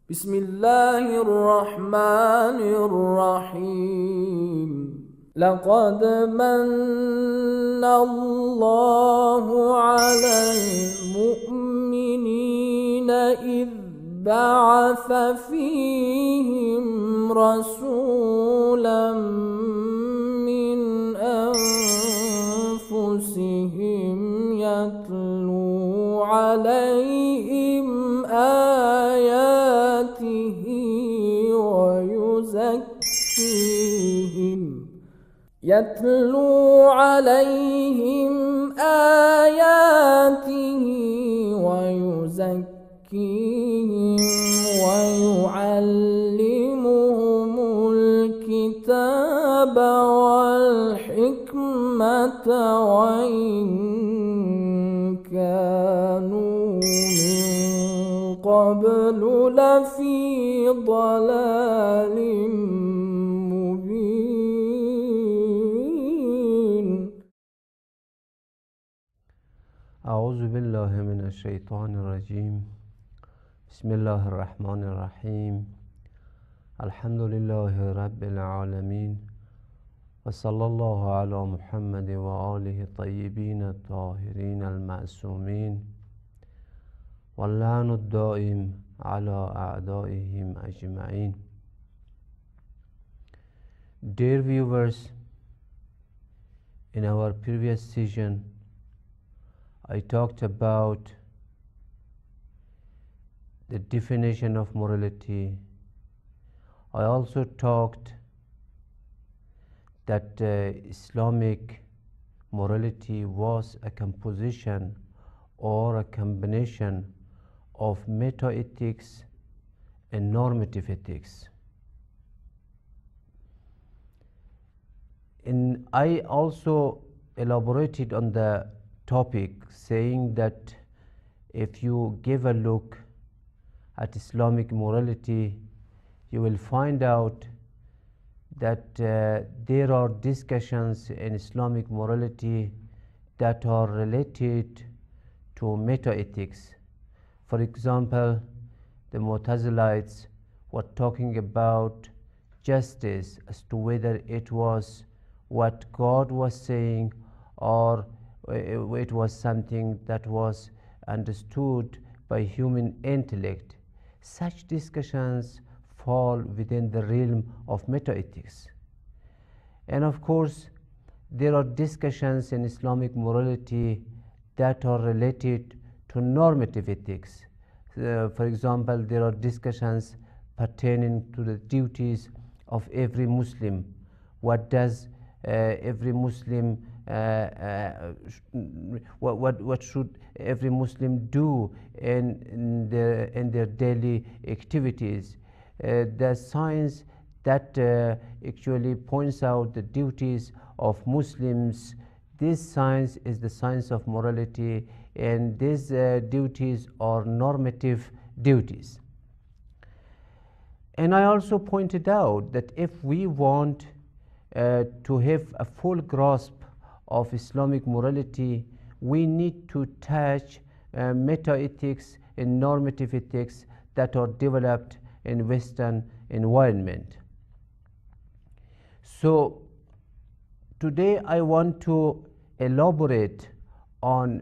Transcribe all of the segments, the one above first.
بسم الله الرحمن الرحيم لقد من الله على المؤمنين إذ بعث فيهم رسولا من أنفسهم يتلو عليهم آياته ويزكيهم ويعلمهم الكتاب والحكمة وإن كانوا من قبل لفي ضلال مبين. أعوذ بالله من الشيطان الرجيم. بسم الله الرحمن الرحيم. الحمد لله رب العالمين وصلى الله على محمد وآله الطيبين الطاهرين المعصومين واللعن الدائم على أعدائهم أجمعين. Dear viewers, in our previous session I talked about the definition of morality. I also talked that Islamic morality was a composition or a combination of meta-ethics and normative ethics. And I also elaborated on the topic, saying that if you give a look at Islamic morality, you will find out that there are discussions in Islamic morality that are related to meta-ethics. For example, the Mu'tazilites were talking about justice as to whether it was what God was saying or it was something that was understood by human intellect. Such discussions fall within the realm of meta-ethics. And of course, there are discussions in Islamic morality that are related to normative ethics. For example, there are discussions pertaining to the duties of every Muslim. What does every Muslim what should every Muslim do in their daily activities? The science that actually points out the duties of Muslims, this science is the science of morality, and these duties are normative duties. And I also pointed out that if we want to have a full grasp of Islamic morality, we need to touch meta-ethics and normative ethics that are developed in Western environment. So today I want to elaborate on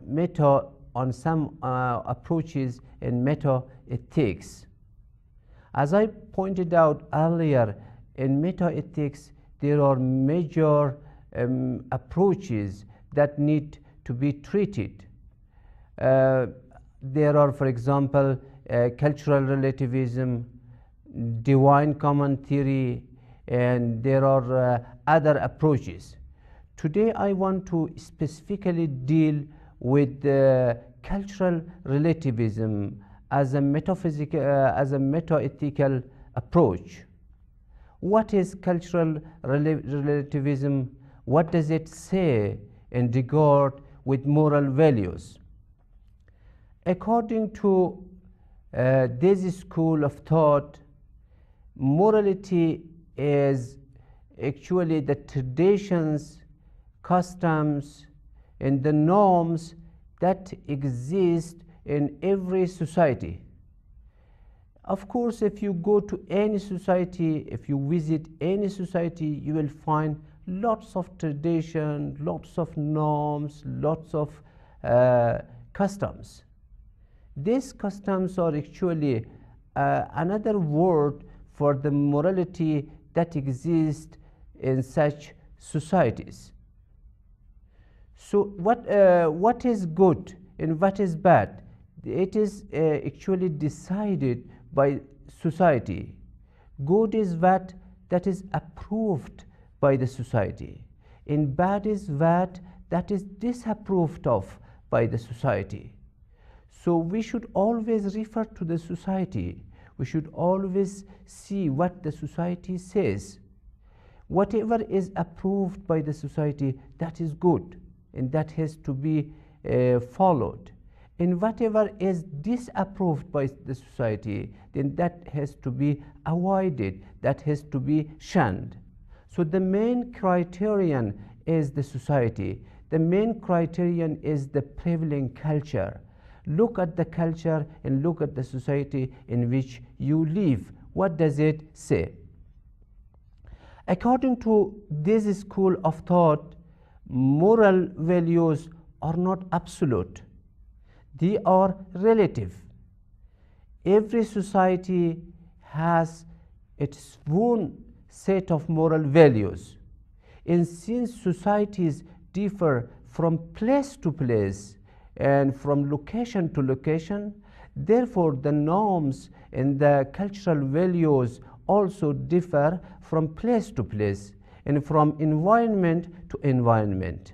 some approaches in meta-ethics. As I pointed out earlier, in meta-ethics there are major approaches that need to be treated. There are, for example, cultural relativism, divine common theory, and there are other approaches. Today I want to specifically deal with cultural relativism as a meta-ethical approach. What is cultural relativism? What does it say in regard with moral values? According to this school of thought, morality is actually the traditions, customs, and the norms that exist in every society. Of course, if you go to any society, if you visit any society, you will find lots of tradition, lots of norms, lots of customs. These customs are actually another word for the morality that exists in such societies. So what is good and what is bad? It is actually decided by society. Good is that is approved by the society, and bad is that is disapproved of by the society. So we should always refer to the society. We should always see what the society says. Whatever is approved by the society, that is good, and that has to be followed. And whatever is disapproved by the society, then that has to be avoided, that has to be shunned. So the main criterion is the society. The main criterion is the prevailing culture. Look at the culture and look at the society in which you live. What does it say? According to this school of thought, moral values are not absolute. They are relative. Every society has its own set of moral values. And since societies differ from place to place and from location to location, therefore the norms and the cultural values also differ from place to place and from environment to environment.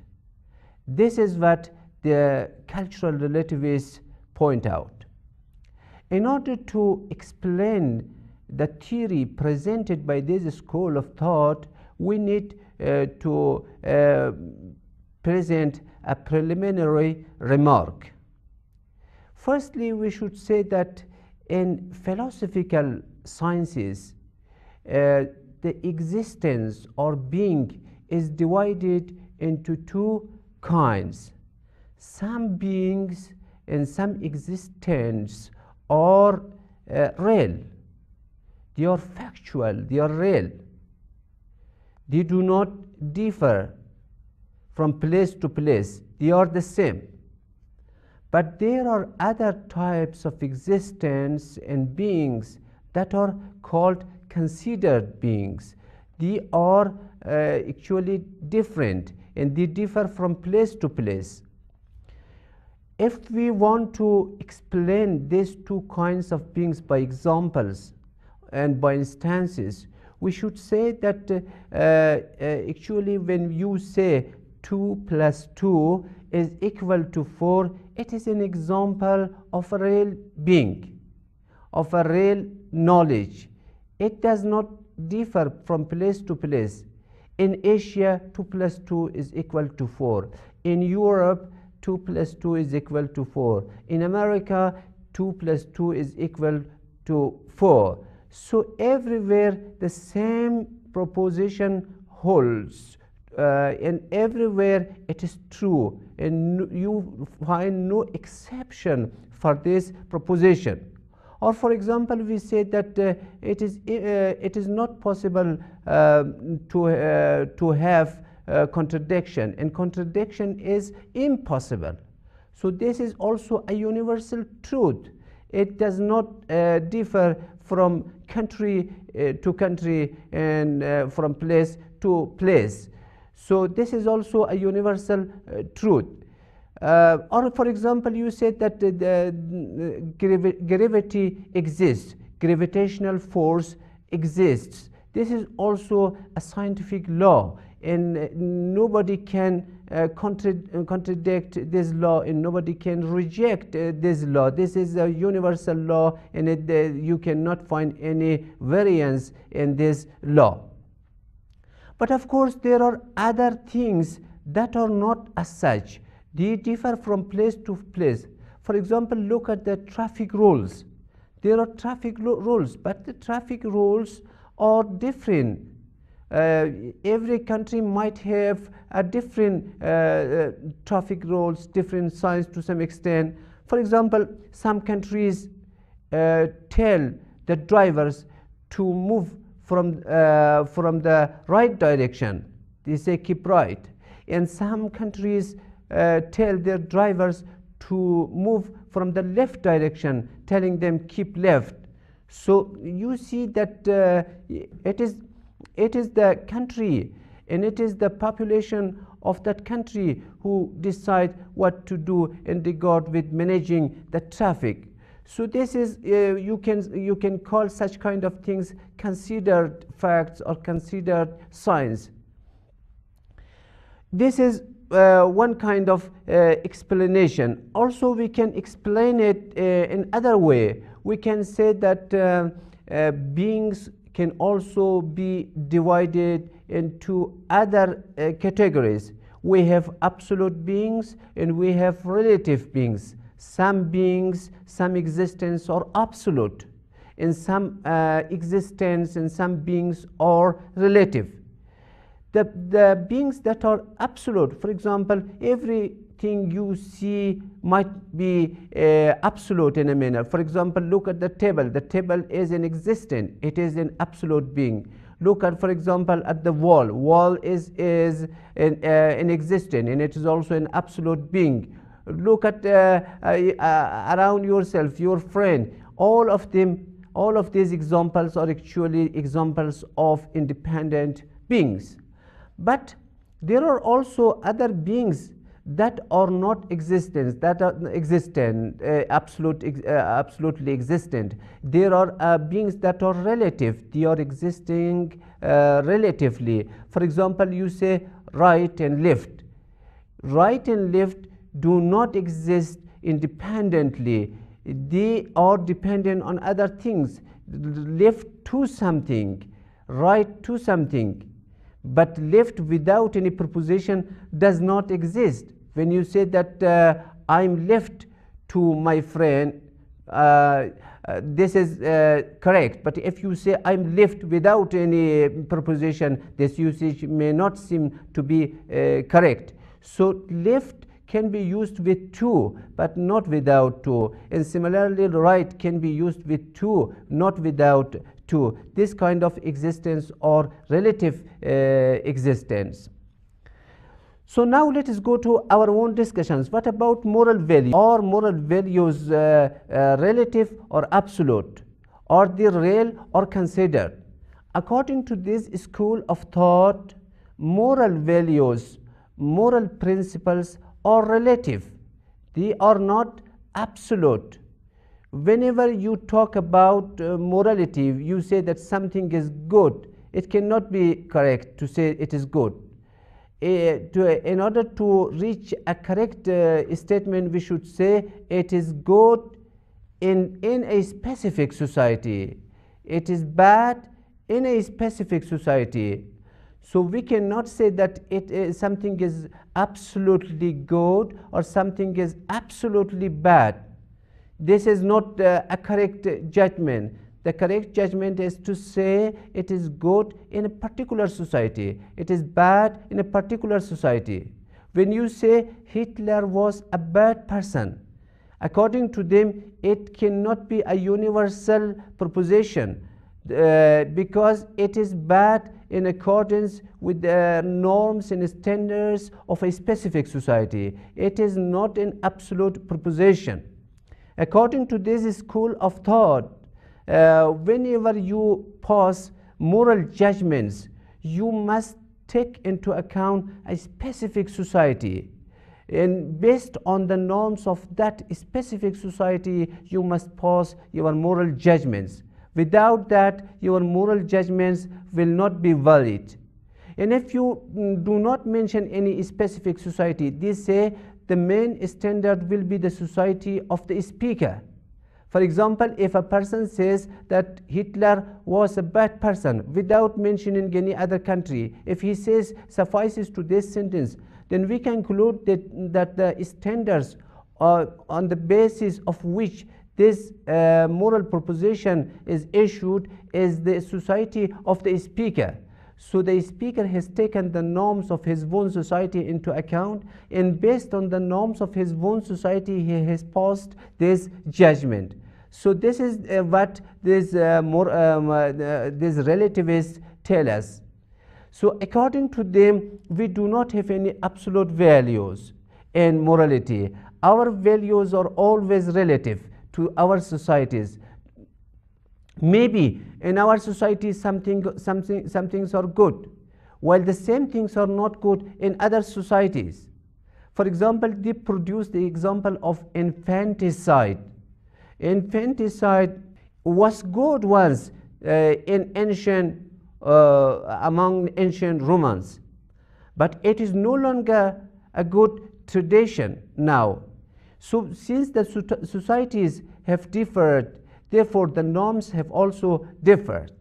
This is what the cultural relativists point out. In order to explain the theory presented by this school of thought, we need to present a preliminary remark. Firstly, we should say that in philosophical sciences, the existence or being is divided into two kinds. Some beings and some existence are real. They are factual, they are real. They do not differ from place to place. They are the same. But there are other types of existence and beings that are called considered beings. They are actually different, and they differ from place to place. If we want to explain these two kinds of beings by examples and by instances, we should say that actually when you say 2 plus 2 is equal to 4, it is an example of a real being, of a real knowledge. It does not differ from place to place. In Asia, 2 plus 2 is equal to 4. In Europe, 2 plus 2 is equal to 4. In America, 2 plus 2 is equal to 4. So everywhere the same proposition holds, and everywhere it is true, and you find no exception for this proposition. Or for example, we say that it is not possible to have contradiction, and contradiction is impossible. So this is also a universal truth. It does not differ from country to country and from place to place. So this is also a universal truth. Or for example, you said that gravity exists, gravitational force exists. This is also a scientific law, and nobody can contradict this law, and nobody can reject this law. This is a universal law, and you cannot find any variance in this law. But of course, there are other things that are not as such. They differ from place to place. For example, look at the traffic rules. There are traffic rules, but the traffic rules are different. Every country might have a different traffic rules, different signs to some extent. For example, some countries tell the drivers to move from the right direction. They say keep right. And some countries tell their drivers to move from the left direction, telling them keep left. So you see that it is the country and it is the population of that country who decide what to do in regard with managing the traffic. So this is you can call such kind of things considered facts or considered science. This is one kind of explanation. Also, we can explain it in other way. We can say that beings can also be divided into other categories. We have absolute beings and we have relative beings. Some beings, some existence are absolute, and some existence and some beings are relative. The beings that are absolute, for example, everything you see might be absolute in a manner. For example, look at the table. The table is an existent. It is an absolute being. Look at, for example, at the wall. Wall is an existent, and it is also an absolute being. Look at around yourself, your friend. All of these examples are actually examples of independent beings. But there are also other beings that are not existent, that are existent, absolutely existent. There are beings that are relative. They are existing relatively. For example, you say right and left. Right and left do not exist independently. They are dependent on other things. Left to something, right to something. But left without any preposition does not exist. When you say that I'm left to my friend, this is correct. But if you say I'm left without any preposition, this usage may not seem to be correct. So left can be used with to, but not without to. And similarly, right can be used with to, not without to. This kind of existence or relative existence. So now let us go to our own discussions. What about moral value? Are moral values relative or absolute? Are they real or considered? According to this school of thought, moral values, moral principles are relative. They are not absolute. Whenever you talk about morality, you say that something is good. It cannot be correct to say it is good. In order to reach a correct statement, we should say it is good in a specific society. It is bad in a specific society. So we cannot say that something is absolutely good or something is absolutely bad. This is not a correct judgment. The correct judgment is to say it is good in a particular society. It is bad in a particular society. When you say Hitler was a bad person, according to them, it cannot be a universal proposition because it is bad in accordance with the norms and standards of a specific society. It is not an absolute proposition. According to this school of thought, whenever you pass moral judgments, you must take into account a specific society. And based on the norms of that specific society, you must pass your moral judgments. Without that, your moral judgments will not be valid. And if you do not mention any specific society, they say the main standard will be the society of the speaker. For example, if a person says that Hitler was a bad person without mentioning any other country, if he says suffices to this sentence, then we conclude that the standards on the basis of which this moral proposition is issued is the society of the speaker. So the speaker has taken the norms of his own society into account, and based on the norms of his own society, he has passed this judgment. So this is what these relativists tell us. So according to them, we do not have any absolute values in morality. Our values are always relative to our societies. Maybe in our society some things are good, while the same things are not good in other societies. For example, they produce the example of infanticide. Infanticide was good once in ancient among ancient Romans, but it is no longer a good tradition now. So since the societies have differed, therefore the norms have also differed.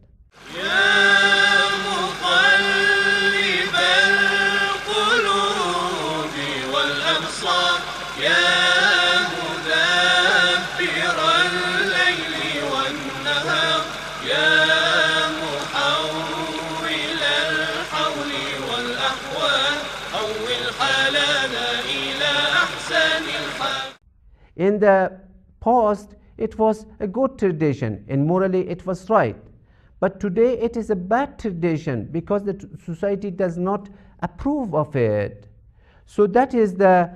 In the past, it was a good tradition and morally it was right. But today it is a bad tradition because the society does not approve of it. So that is the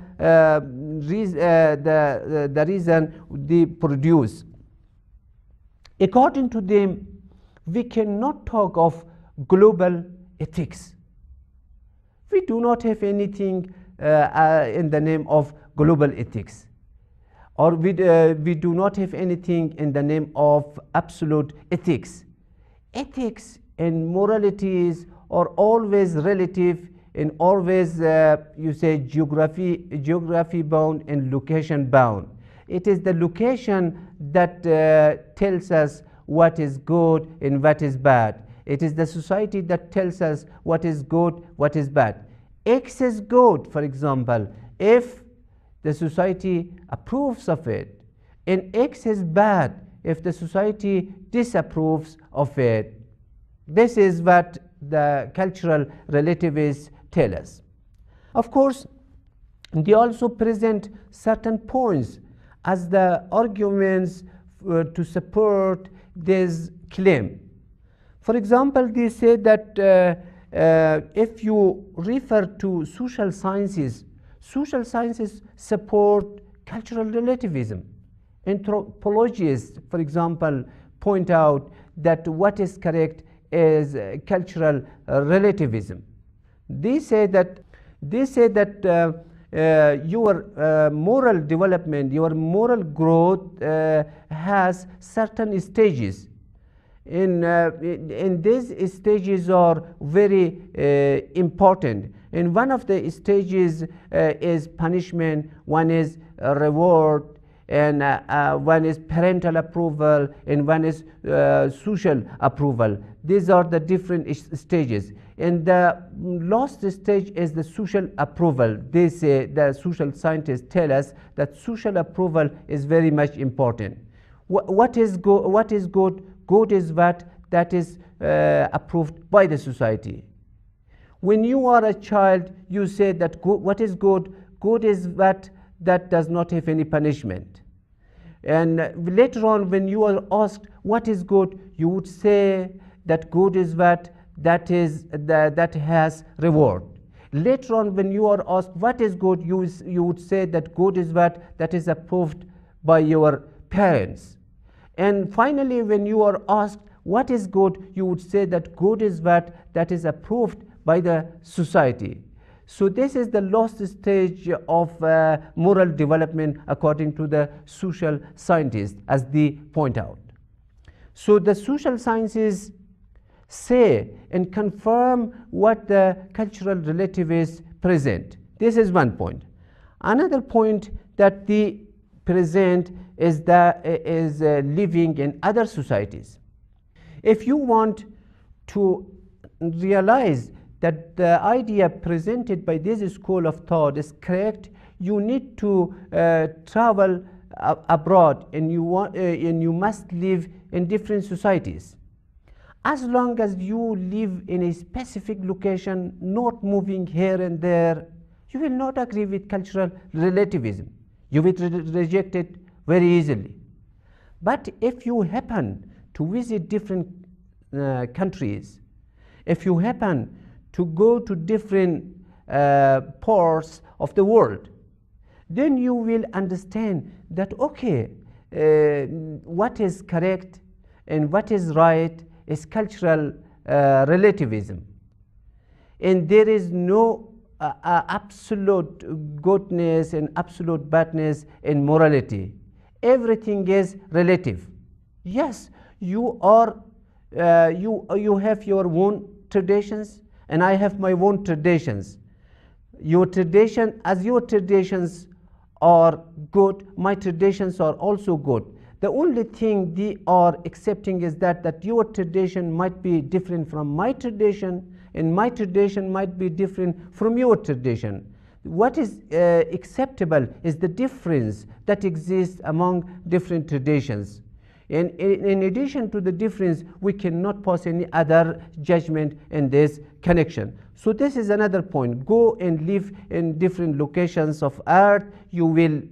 reason they produce. According to them, we cannot talk of global ethics. We do not have anything in the name of global ethics. Or we do not have anything in the name of absolute ethics. Ethics and moralities are always relative and always, you say, geography bound and location bound. It is the location that tells us what is good and what is bad. It is the society that tells us what is good, what is bad. X is good, for example, if the society approves of it, and X is bad if the society disapproves of it. This is what the cultural relativists tell us. Of course, they also present certain points as the arguments to support this claim. For example, they say that if you refer to social sciences support cultural relativism. Anthropologists, for example, point out that what is correct is cultural relativism. They say that your moral development, your moral growth has certain stages. And these stages are very important. And one of the stages is punishment, one is reward, and one is parental approval, and one is social approval. These are the different stages. And the last stage is the social approval. They say, the social scientists tell us that social approval is very much important. What is good? Good is that is approved by the society. When you are a child, you say that what is good? Good is that does not have any punishment. And later on, when you are asked what is good, you would say that good is that has reward. Later on, when you are asked what is good, you would say that good is that is approved by your parents. And finally, when you are asked what is good, you would say that good is that is approved by the society. So this is the last stage of moral development according to the social scientists, as they point out. So the social sciences say and confirm what the cultural relativists present. This is one point. Another point that they present is living in other societies. If you want to realize that the idea presented by this school of thought is correct, you need to travel abroad, and you must live in different societies. As long as you live in a specific location, not moving here and there, you will not agree with cultural relativism. You will reject it very easily. But if you happen to visit different countries, if you happen to go to different parts of the world, then you will understand that, okay, what is correct and what is right is cultural relativism. And there is no absolute goodness and absolute badness in morality. Everything is relative. Yes, you are you have your own traditions, and I have my own traditions. Your traditions are good, my traditions are also good. The only thing they are accepting is that your tradition might be different from my tradition, and my tradition might be different from your tradition. What is acceptable is the difference that exists among different traditions. And in addition to the difference, we cannot pass any other judgment in this connection. So this is another point. Go and live in different locations of earth. You will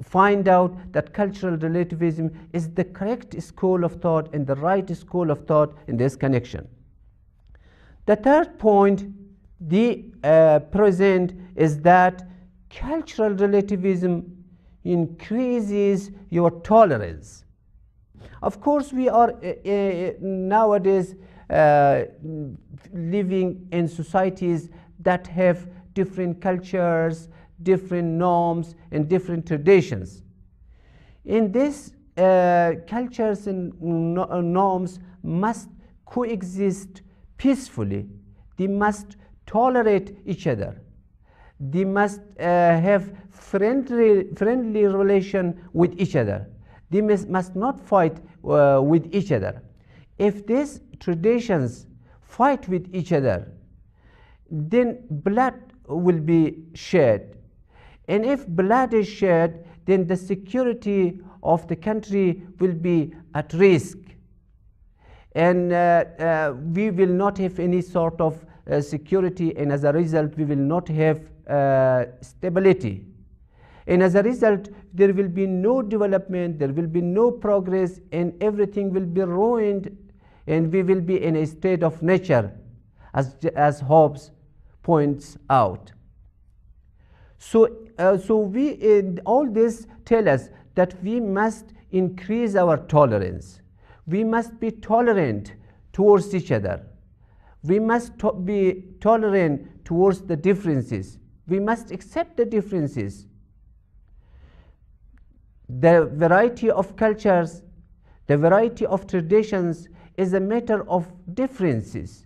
find out that cultural relativism is the correct school of thought and the right school of thought in this connection. The third point they present is that cultural relativism increases your tolerance. Of course, we are nowadays living in societies that have different cultures, different norms, and different traditions. In this, cultures and norms must coexist peacefully. They must tolerate each other. They must have friendly relation with each other. They must not fight with each other. If these traditions fight with each other, then blood will be shed. And if blood is shed, then the security of the country will be at risk. And we will not have any sort of security, and as a result, we will not have stability. And as a result, there will be no development, there will be no progress, and everything will be ruined, and we will be in a state of nature, as Hobbes points out. So all this tell us that we must increase our tolerance. We must be tolerant towards each other. We must be tolerant towards the differences. We must accept the differences. The variety of cultures, the variety of traditions is a matter of differences.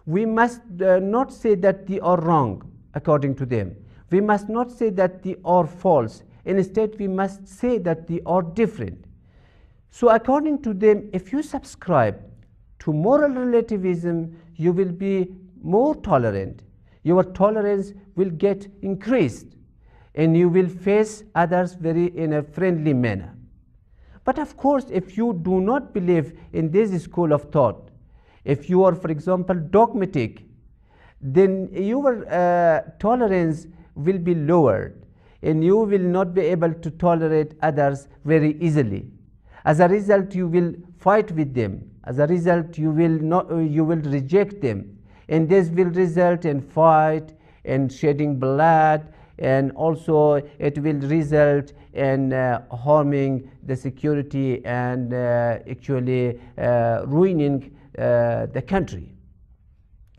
We must not say that they are wrong according to them. We must not say that they are false. Instead, we must say that they are different. So according to them, if you subscribe to moral relativism, you will be more tolerant. Your tolerance will get increased, and you will face others in a friendly manner. But of course, if you do not believe in this school of thought, if you are, for example, dogmatic, then your tolerance will be lowered, and you will not be able to tolerate others very easily. As a result, you will fight with them. As a result, you will reject them, and this will result in fight and shedding blood, and also it will result in harming the security and actually ruining the country.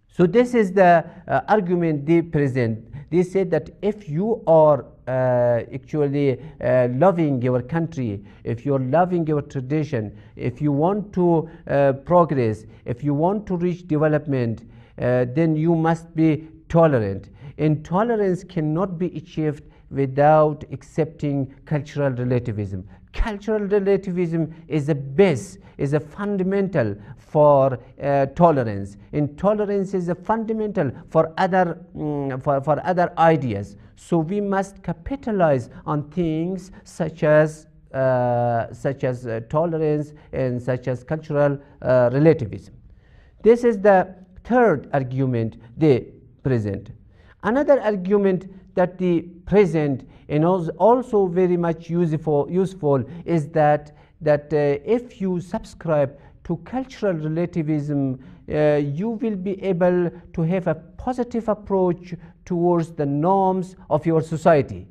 So this is the argument they present. They say that if you are actually loving your country, if you are loving your tradition, if you want to progress, if you want to reach development, then you must be tolerant. And tolerance cannot be achieved without accepting cultural relativism. Cultural relativism is a base, is a fundamental for tolerance, and tolerance is a fundamental for other ideas. So we must capitalize on things such as tolerance and such as cultural relativism. This is the third argument they present. Another argument that they present, and also very much useful, is that that if you subscribe to cultural relativism, you will be able to have a positive approach towards the norms of your society.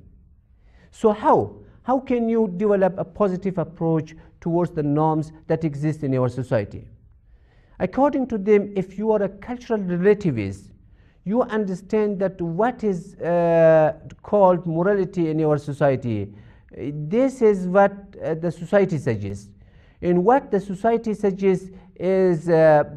So how can you develop a positive approach towards the norms that exist in your society? According to them, if you are a cultural relativist, you understand that what is called morality in your society. This is what the society suggests. And what the society suggests is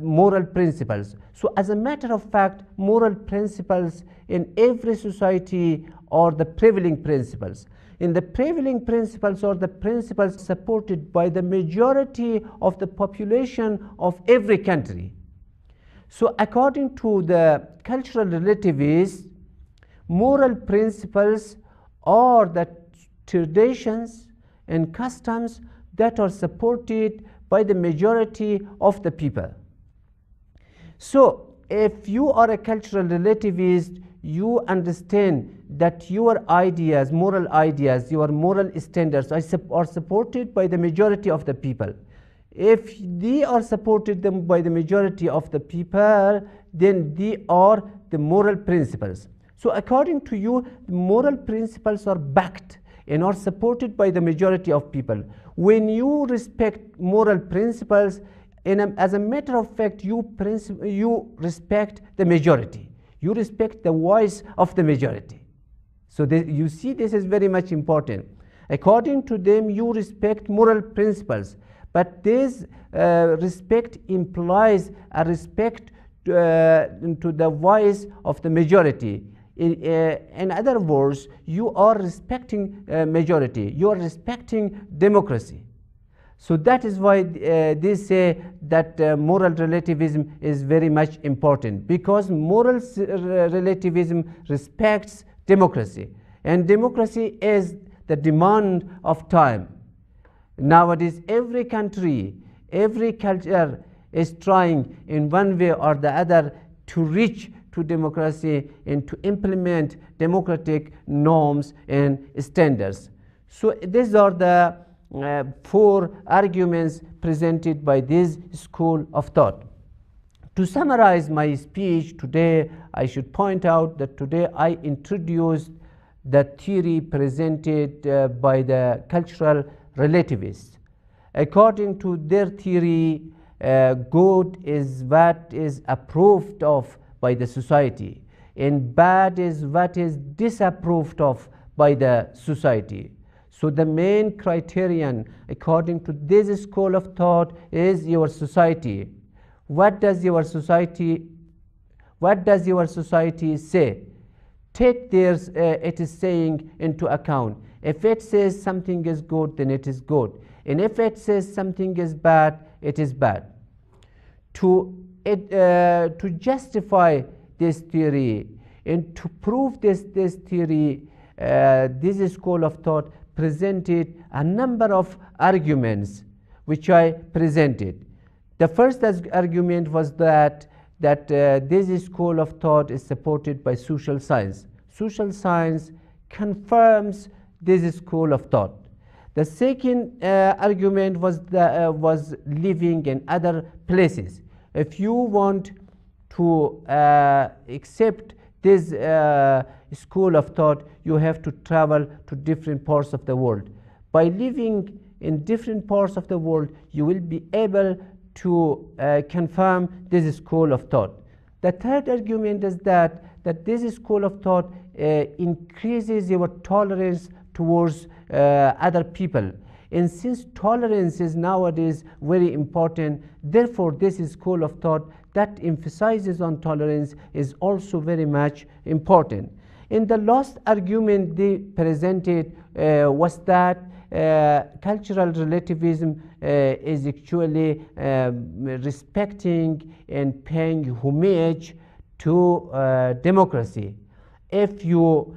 moral principles. So as a matter of fact, moral principles in every society are the prevailing principles. And the prevailing principles are the principles supported by the majority of the population of every country. So according to the cultural relativists, moral principles are the traditions and customs that are supported by the majority of the people. So if you are a cultural relativist, you understand that your ideas, moral ideas, your moral standards are supported by the majority of the people. If they are supported by the majority of the people, then they are the moral principles. So according to you, the moral principles are backed and are supported by the majority of people. When you respect moral principles, as a matter of fact, you respect the majority. You respect the voice of the majority. So you see, this is very much important. According to them, you respect moral principles, but this respect implies a respect to the voice of the majority. In other words, you are respecting majority. You are respecting democracy. So that is why they say that moral relativism is very much important, because moral relativism respects democracy, and democracy is the demand of time. Nowadays, every country, every culture is trying in one way or the other to reach to democracy and to implement democratic norms and standards. So these are the four arguments presented by this school of thought. To summarize my speech today, I should point out that today I introduced the theory presented by the cultural relativists. According to their theory, good is what is approved of by the society, and bad is what is disapproved of by the society. So the main criterion, according to this school of thought, is your society. What does your society say? Take it is saying into account. If it says something is good, then it is good, and if it says something is bad, it is bad. To justify this theory and to prove this theory, this school of thought presented a number of arguments which I presented. The first argument was that this school of thought is supported by social science. Social science confirms this school of thought. The second argument was living in other places. If you want to accept this school of thought, you have to travel to different parts of the world. By living in different parts of the world, you will be able to confirm this school of thought. The third argument is that this school of thought increases your tolerance towards other people. And since tolerance is nowadays very important, therefore this school of thought that emphasizes on tolerance is also very much important. And the last argument they presented was that cultural relativism is actually respecting and paying homage to democracy. If you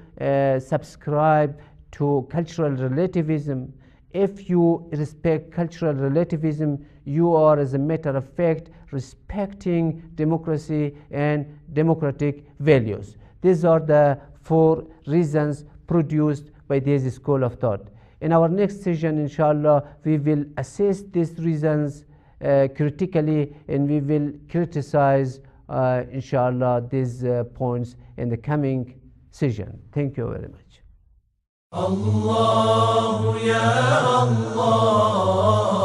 subscribe to cultural relativism, if you respect cultural relativism, you are, as a matter of fact, respecting democracy and democratic values. These are the four reasons produced by this school of thought. In our next session, inshallah, we will assess these reasons critically, and we will criticize, inshallah, these points in the coming session. Thank you very much. Allah ya Allah.